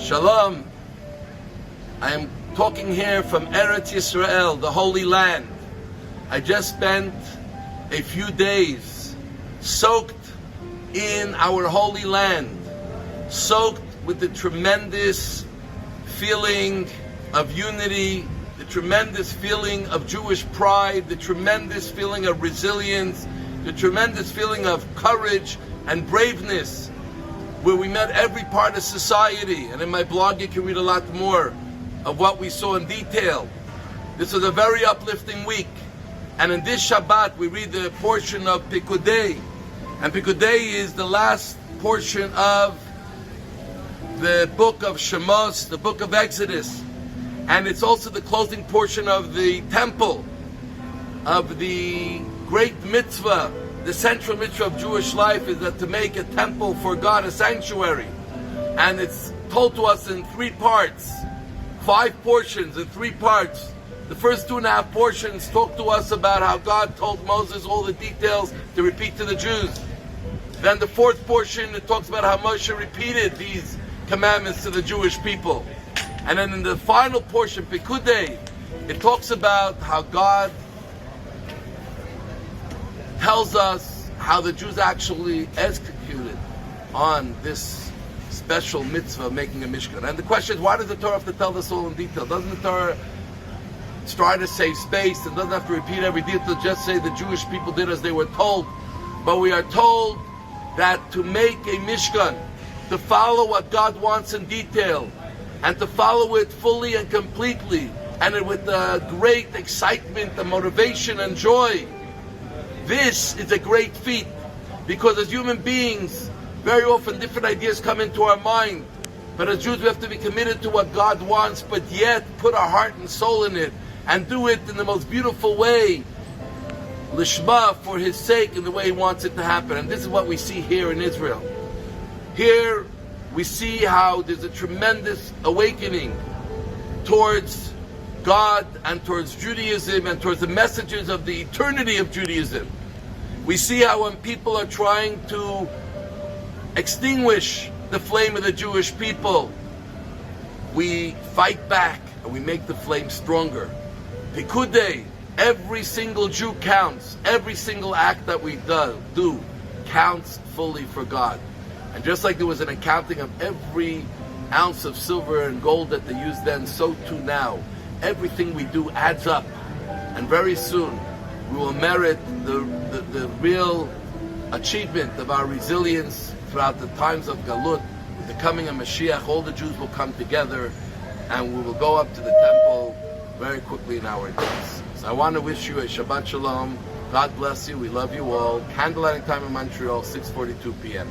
Shalom. I am talking here from Eretz Yisrael, the Holy Land. I just spent a few days soaked in our Holy Land, soaked with the tremendous feeling of unity, the tremendous feeling of Jewish pride, the tremendous feeling of resilience, the tremendous feeling of courage and braveness, where we met every part of society. And in my blog you can read a lot more of what we saw in detail. This was a very uplifting week. And in this Shabbat we read the portion of Pekudei. And Pekudei is the last portion of the book of Shemos, the book of Exodus. And it's also the closing portion of the temple, of the great mitzvah. The central mitzvah of Jewish life is that to make a temple for God, a sanctuary. And it's told to us in 3 parts, 5 portions in 3 parts. The first 2.5 portions talk to us about how God told Moses all the details to repeat to the Jews. Then the 4th portion, it talks about how Moshe repeated these commandments to the Jewish people. And then in the final portion, Pekudei, it talks about how God tells us how the Jews actually executed on this special mitzvah of making a Mishkan. And the question is, why does the Torah have to tell this all in detail? Doesn't the Torah try to save space and doesn't have to repeat every detail, just say the Jewish people did as they were told? But we are told that to make a Mishkan, to follow what God wants in detail, and to follow it fully and completely, and with great excitement and motivation and joy, this is a great feat. Because as human beings, very often different ideas come into our mind. But as Jews, we have to be committed to what God wants, but yet put our heart and soul in it, and do it in the most beautiful way, lishma, for His sake, in the way He wants it to happen. And this is what we see here in Israel. Here we see how there's a tremendous awakening towards God and towards Judaism and towards the messages of the eternity of Judaism. We see how when people are trying to extinguish the flame of the Jewish people, we fight back and we make the flame stronger. Pekudei, every single Jew counts. Every single act that we do counts fully for God. And just like there was an accounting of every ounce of silver and gold that they used then, so too now. Everything we do adds up. And very soon we will merit the real achievement of our resilience throughout the times of Galut. With the coming of Mashiach, all the Jews will come together and we will go up to the temple very quickly in our days. So I want to wish you a Shabbat Shalom. God bless you. We love you all. Candlelighting time in Montreal, 6:42 p.m.